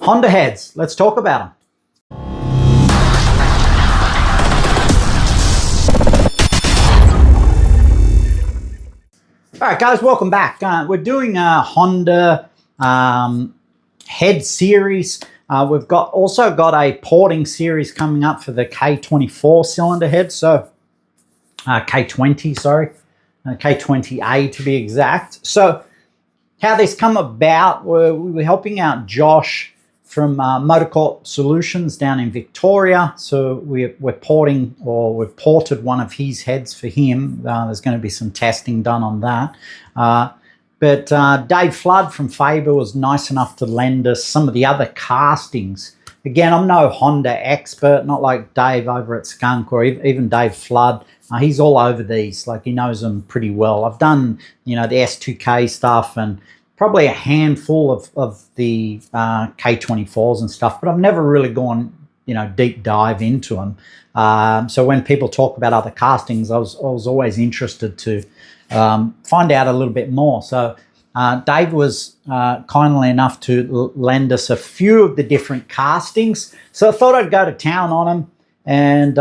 Honda heads, let's talk about them. All right, guys, welcome back. We're doing a Honda head series. We've also got a porting series coming up for the K24 cylinder head. So K20, sorry, K20A to be exact. So how this come about, we were helping out Josh from Motorcorp Solutions down in Victoria. So we're porting, or we've ported one of his heads for him. There's going to be some testing done on that. But Dave Flood from Faber was nice enough to lend us some of the other castings. Again, I'm no Honda expert, not like Dave over at Skunk or even Dave Flood. He's all over these, like he knows them pretty well. I've done, the S2K stuff and probably a handful of the K24s and stuff, but I've never really gone, deep dive into them. So when people talk about other castings, I was always interested to find out a little bit more. So Dave was kindly enough to lend us a few of the different castings. So I thought I'd go to town on them and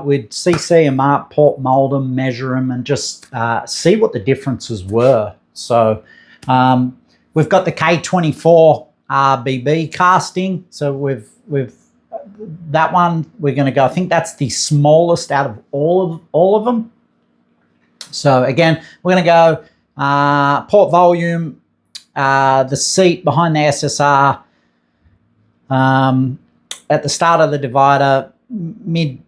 we'd CC them up, port mold them, measure them, and just see what the differences were. So we've got the K24 RBB casting. So we've that one, we're going to go, I think that's the smallest out of all of them. So again, we're going to go port volume, the seat behind the SSR, at the start of the divider, mid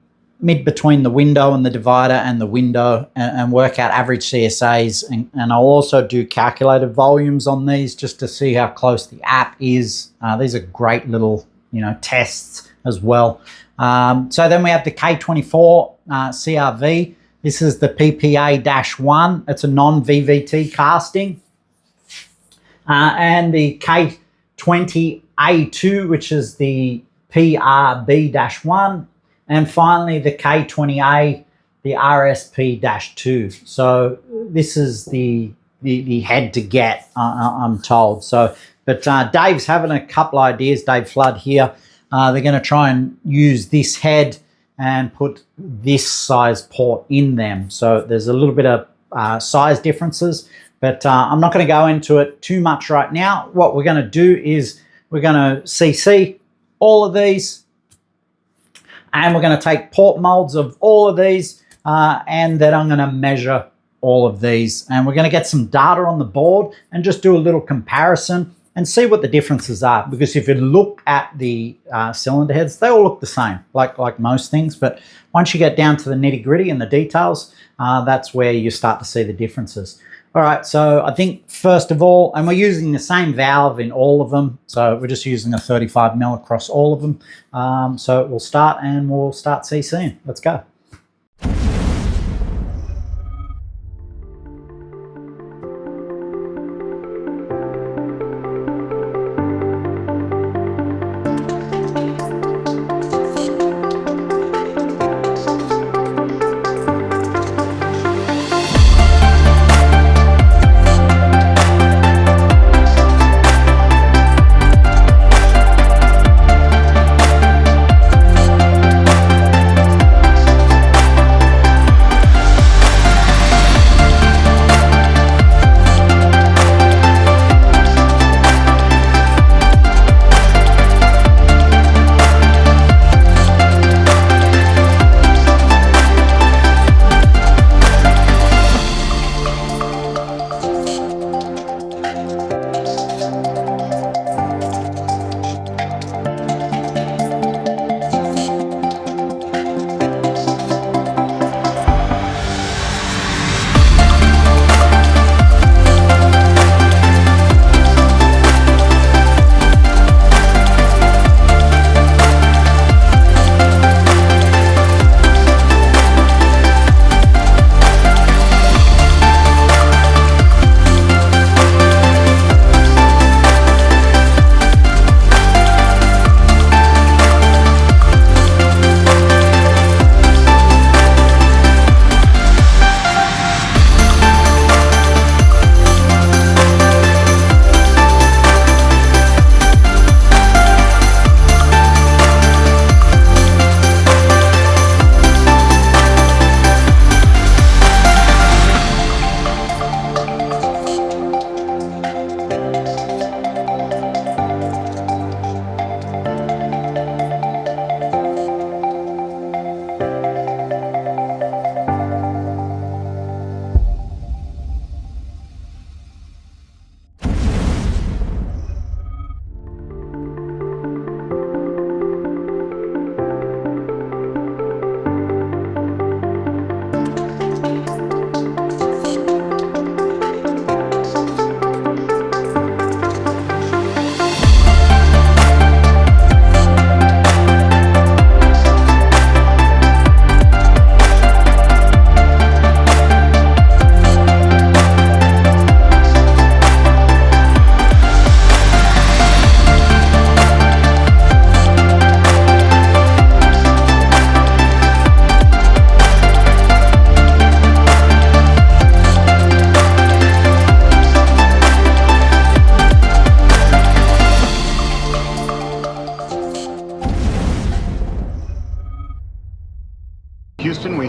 between the window and the divider and the window, and work out average CSAs. And I'll also do calculated volumes on these just to see how close the app is. These are great little, tests as well. So then we have the K24 CRV. This is the PPA-1. It's a non-VVT casting. And the K20A2, which is the PRB-1. And finally, the K20A, the RSP-2. So this is the head to get, I'm told. So, but Dave's having a couple ideas, Dave Flood here. They're going to try and use this head and put this size port in them. So there's a little bit of size differences, but I'm not going to go into it too much right now. What we're going to do is we're going to CC all of these, and we're going to take port molds of all of these, and then I'm going to measure all of these, and we're going to get some data on the board and just do a little comparison and see what the differences are. Because if you look at the cylinder heads, they all look the same, like most things. But once you get down to the nitty gritty and the details, that's where you start to see the differences. All right, so I think first of all, and we're using the same valve in all of them, so we're just using a 35 mil across all of them. So we'll start CCing. Let's go.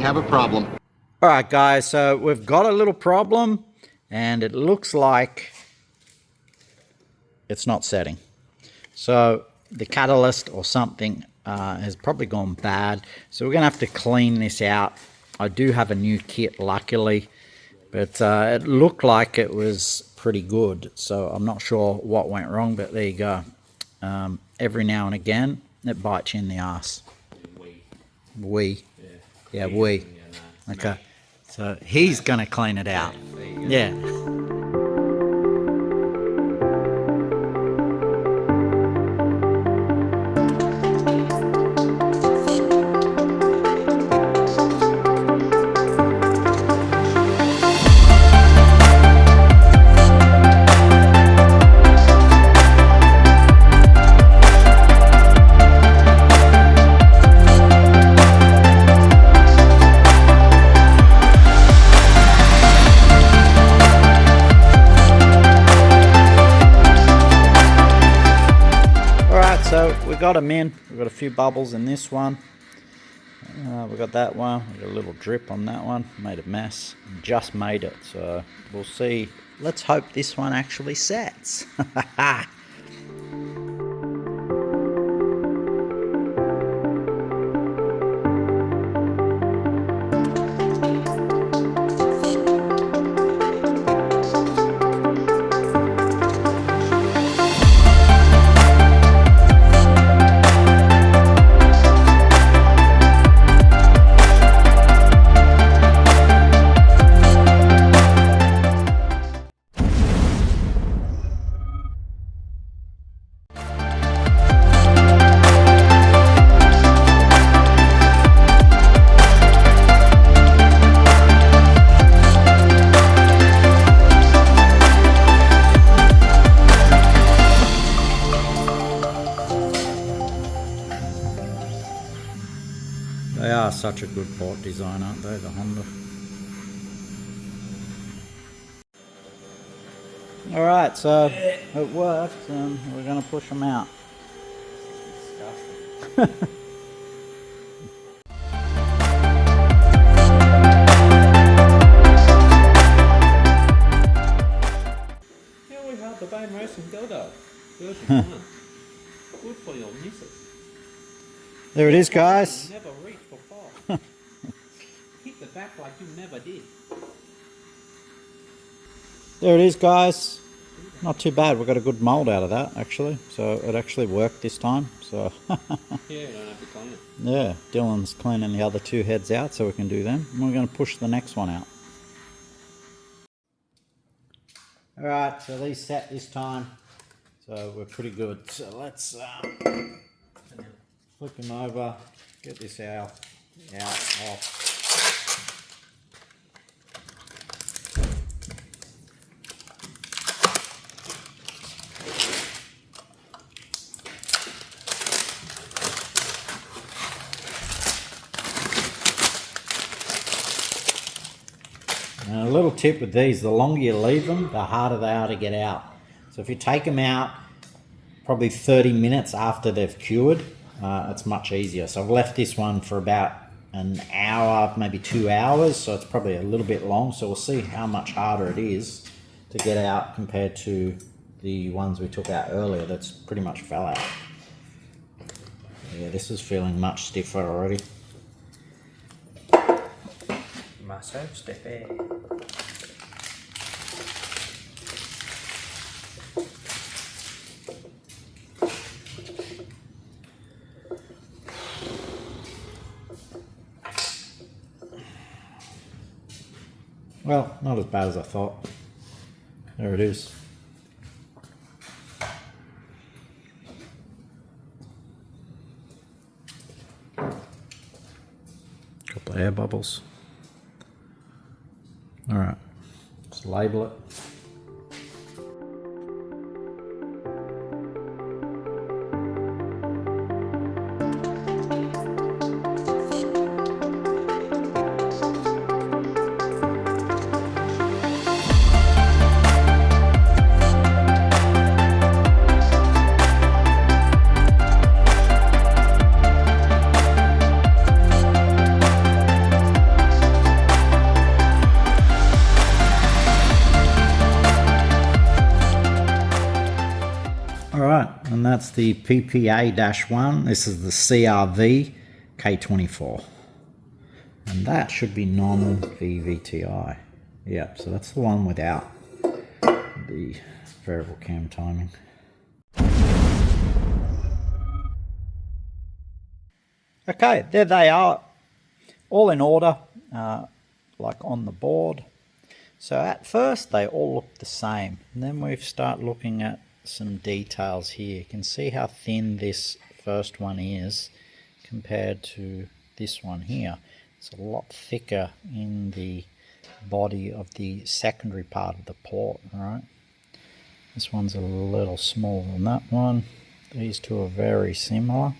have a problem. All right, guys, so we've got a little problem, and it looks like it's not setting. So the catalyst or something has probably gone bad. So we're going to have to clean this out. I do have a new kit, luckily, but it looked like it was pretty good. So I'm not sure what went wrong, but there you go. Every now and again, it bites you in the ass. We. Yeah, we. Okay. So he's going to clean it out. Yeah. So we got them in. We've got a few bubbles in this one. We got that one. We got a little drip on that one. Made a mess. Just made it. So we'll see. Let's hope this one actually sets. They are such a good port design, aren't they, the Honda? Alright, so it worked, and we're going to push them out. Disgusting. Here we have the Bang Racing Dildo. Version 1. Good for your missus. There it is, guys. Never reach for far. Hit the back like you never did. There it is, guys. Not too bad. We got a good mold out of that, actually. So it actually worked this time. So Yeah, you don't have to clean it. yeah, Dylan's cleaning the other two heads out so we can do them. And we're going to push the next one out. Alright, so these set this time. So we're pretty good. So let's flip them over, get this out, off. And a little tip with these, the longer you leave them, the harder they are to get out. So if you take them out probably 30 minutes after they've cured, it's much easier. So I've left this one for about an hour, maybe 2 hours, so it's probably a little bit long. So we'll see how much harder it is to get out compared to the ones we took out earlier. That's pretty much fell out. Yeah, this is feeling much stiffer already. Myself, stiffy. Well, not as bad as I thought. There it is. Couple of air bubbles. All right, let's label it. and that's the PPA-1. This is the CRV K24. And that should be non-VVTI. Yep, so that's the one without the variable cam timing. Okay, there they are, all in order, like on the board. So at first they all look the same, and then we start looking at some details here. You can see how thin this first one is compared to this one here. It's a lot thicker in the body of the secondary part of the port, right? This one's a little smaller than that one. These two are very similar.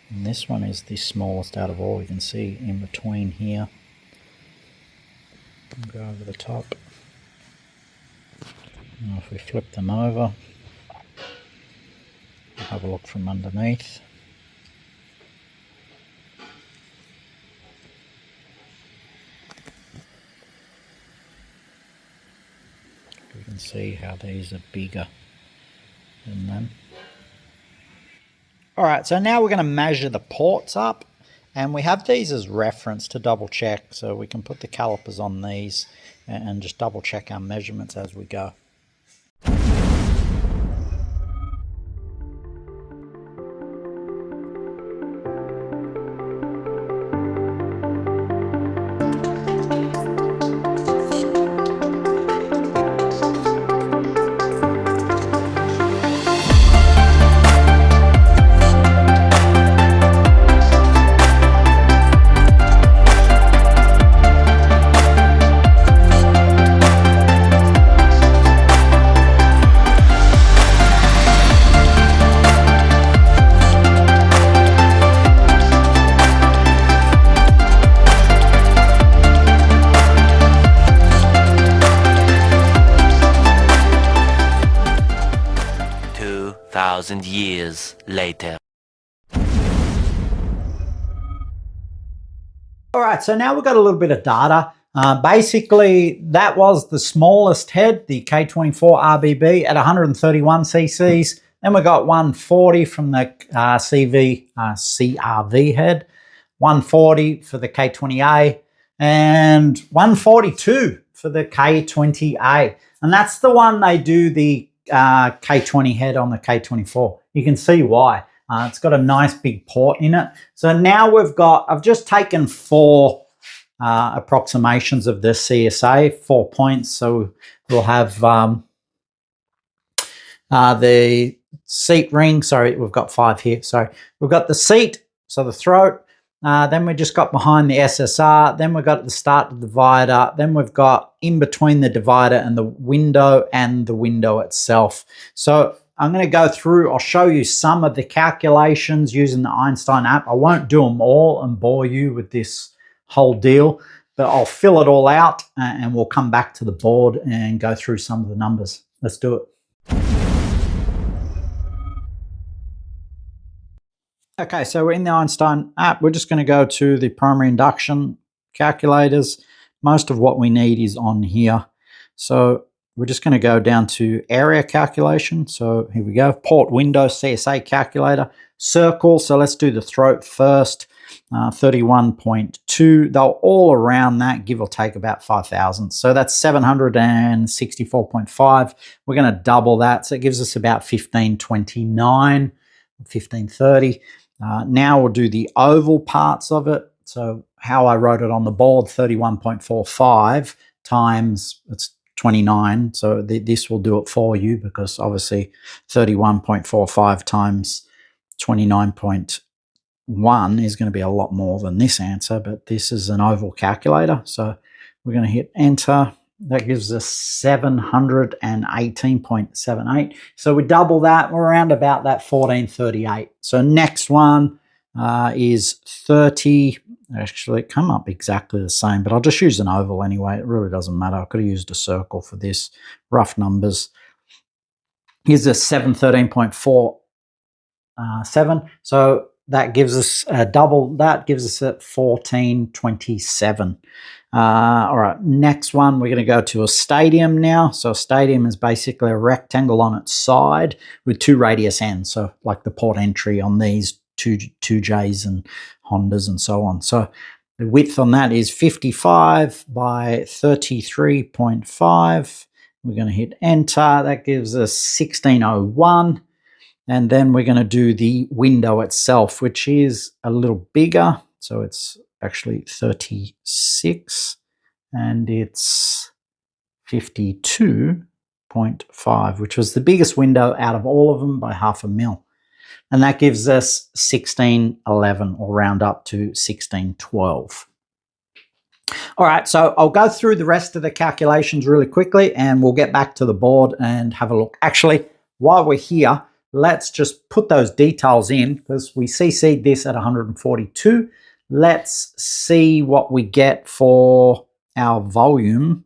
And this one is the smallest out of all. You can see in between here. I'll go over the top. Now if we flip them over, we'll have a look from underneath. You can see how these are bigger than them. Alright, so now we're going to measure the ports up, and we have these as reference to double check, so we can put the calipers on these and just double check our measurements as we go. Years later. All right, so now we've got a little bit of data. Basically, that was the smallest head, the K24 RBB at 131 cc's. Then we got 140 from the CRV head, 140 for the K20A, and 142 for the K20A. And that's the one they do the K20 head on the K24. You can see why. It's got a nice big port in it. So now I've just taken 4 approximations of the CSA, 4 points. So we'll have the seat ring. Sorry, we've got 5 here. Sorry. We've got the seat, so the throat. Then we just got behind the SSR. Then we've got at the start the divider. Then we've got in between the divider and the window itself. So I'm going to go through, I'll show you some of the calculations using the Einstein app. I won't do them all and bore you with this whole deal, but I'll fill it all out and we'll come back to the board and go through some of the numbers. Let's do it. Okay, so we're in the Einstein app. We're just going to go to the primary induction calculators. Most of what we need is on here. So we're just going to go down to area calculation. So here we go, port window CSA calculator, circle. So let's do the throat first, 31.2. They're all around that, give or take about 5,000. So that's 764.5. We're going to double that. So it gives us about 1529, 1530. Now we'll do the oval parts of it. So how I wrote it on the board, 31.45 times, it's 29. So this will do it for you, because obviously 31.45 times 29.1 is going to be a lot more than this answer, but this is an oval calculator. So we're going to hit enter. That gives us 718.78. So we double that, we're around about that 1438. So next one is 30. Actually, it come up exactly the same, but I'll just use an oval anyway. It really doesn't matter. I could have used a circle for this. Rough numbers. Here's a 713.47. So that gives us a double. That gives us a 1427. All right, next one, we're going to go to a stadium now. So a stadium is basically a rectangle on its side with two radius ends. So like the port entry on these 2Js and Hondas and so on. So the width on that is 55 by 33.5. We're going to hit enter. That gives us 1601. And then we're going to do the window itself, which is a little bigger. So it's actually 36 and it's 52.5, which was the biggest window out of all of them by 0.5 mil. And that gives us 1611, or round up to 1612. All right, so I'll go through the rest of the calculations really quickly and we'll get back to the board and have a look. Actually, while we're here, let's just put those details in because we CC'd this at 142. Let's see what we get for our volume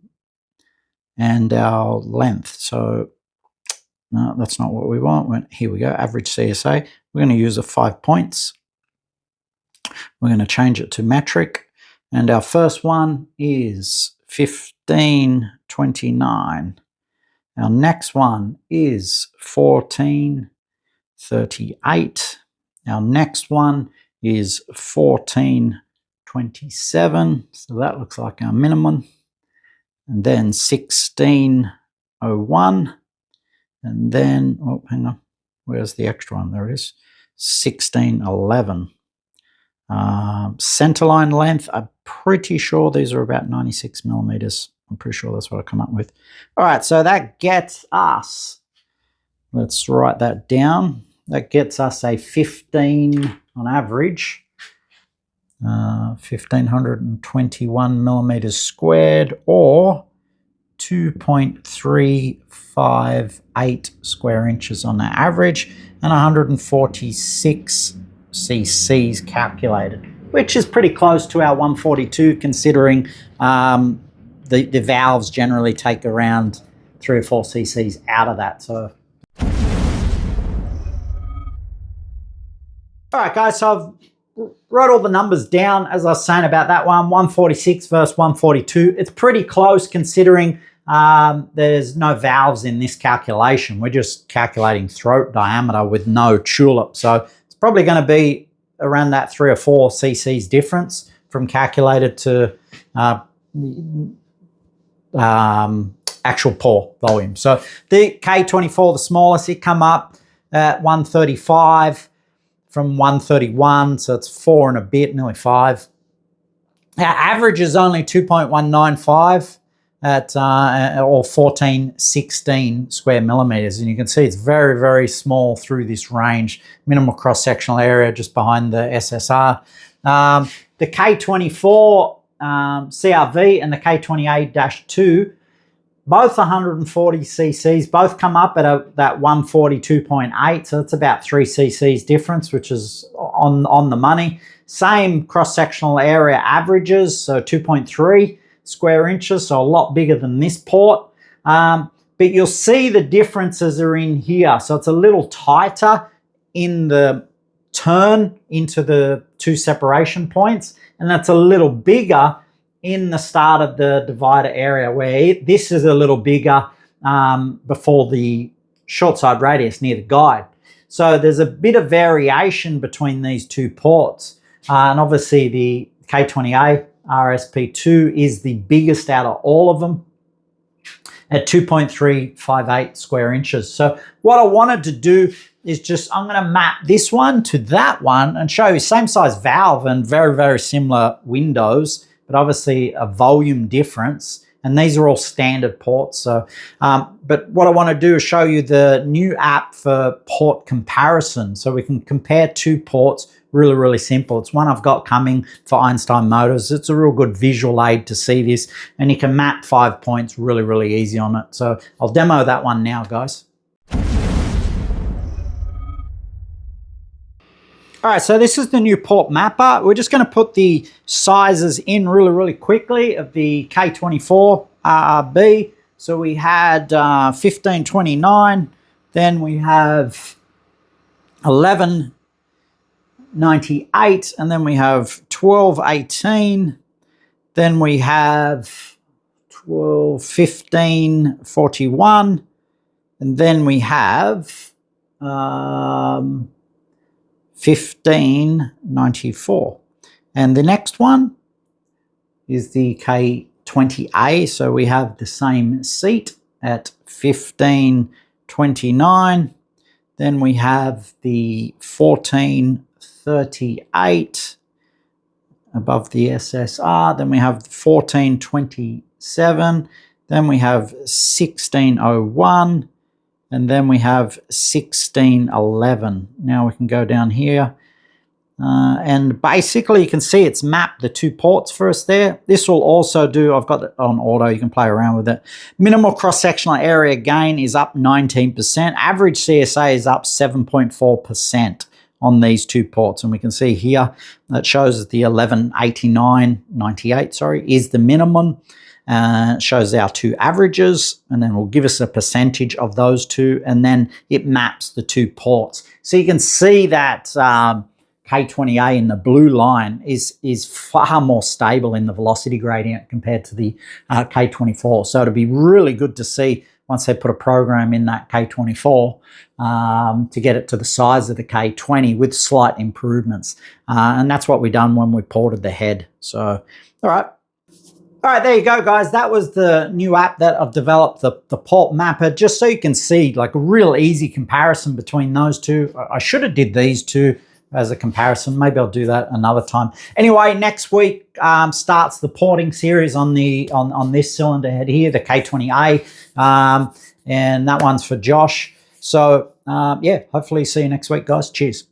and our length. So no, that's not what we want. Here we go, average CSA. We're going to use a 5 points. We're going to change it to metric. And our first one is 1529. Our next one is 1438. Our next one is 1427. So that looks like our minimum. And then 1601. And then, oh, hang on. Where's the extra one? There it is. 1611. Centerline length, I'm pretty sure these are about 96 millimeters. I'm pretty sure that's what I come up with. All right, so that gets us, let's write that down. That gets us a 15 on average, 1521 millimeters squared, or 2.358 square inches on the average, and 146 cc's calculated, which is pretty close to our 142 considering the valves generally take around 3 or 4 cc's out of that. So all right guys, so I've wrote all the numbers down as I was saying about that one, 146 versus 142. It's pretty close considering there's no valves in this calculation. We're just calculating throat diameter with no tulip. So it's probably going to be around that 3 or 4 cc's difference from calculated to actual pour volume. So the K24, the smallest, it come up at 135 from 131, so it's 4 and a bit, nearly 5. Our average is only 2.195 at or 1416 square millimeters, and you can see it's very, very small through this range. Minimal cross-sectional area just behind the SSR. The K24 CRV and the K28-2, both 140 cc's, both come up at that 142.8, so it's about 3 cc's difference, which is on the money. Same cross-sectional area averages, so 2.3 square inches, so a lot bigger than this port. But you'll see the differences are in here. So it's a little tighter in the turn into the 2 separation points, and that's a little bigger in the start of the divider area, where this is a little bigger before the short side radius near the guide. So there's a bit of variation between these 2 ports. And obviously the K20A RSP2 is the biggest out of all of them at 2.358 square inches. So what I wanted to do is just, I'm going to map this one to that one and show you same size valve and very, very similar windows, but obviously a volume difference. And these are all standard ports. So, but what I want to do is show you the new app for port comparison. So we can compare 2 ports, really, really simple. It's one I've got coming for Einstein Motors. It's a real good visual aid to see this. And you can map 5 points really, really easy on it. So I'll demo that one now, guys. All right, so this is the new port mapper. We're just going to put the sizes in really, really quickly of the K24 RRB. So we had 1529, then we have 11 98, and then we have 1218, then we have 121541, and then we have 1594. And the next one is the K20A, so we have the same seat at 1529. Then we have the 1438 above the SSR. Then we have 1427. Then we have 1601. And then we have 1611. Now we can go down here. And basically you can see it's mapped the 2 ports for us there. This will also do, I've got it on auto, you can play around with it. Minimal cross-sectional area gain is up 19%. Average CSA is up 7.4% on these 2 ports. And we can see here that shows the 1189.98, is the minimum. It shows our 2 averages, and then will give us a percentage of those 2, and then it maps the 2 ports. So you can see that K20A in the blue line is far more stable in the velocity gradient compared to the K24. So it'll be really good to see once they put a program in that K24 to get it to the size of the K20 with slight improvements. And that's what we done when we ported the head. So, all right. All right, there you go, guys. That was the new app that I've developed, the port mapper, just so you can see like a real easy comparison between those 2. I should have did these 2 as a comparison. Maybe I'll do that another time. Anyway, next week starts the porting series on this cylinder head here, the K20A, and that one's for Josh. So yeah, hopefully see you next week, guys. Cheers.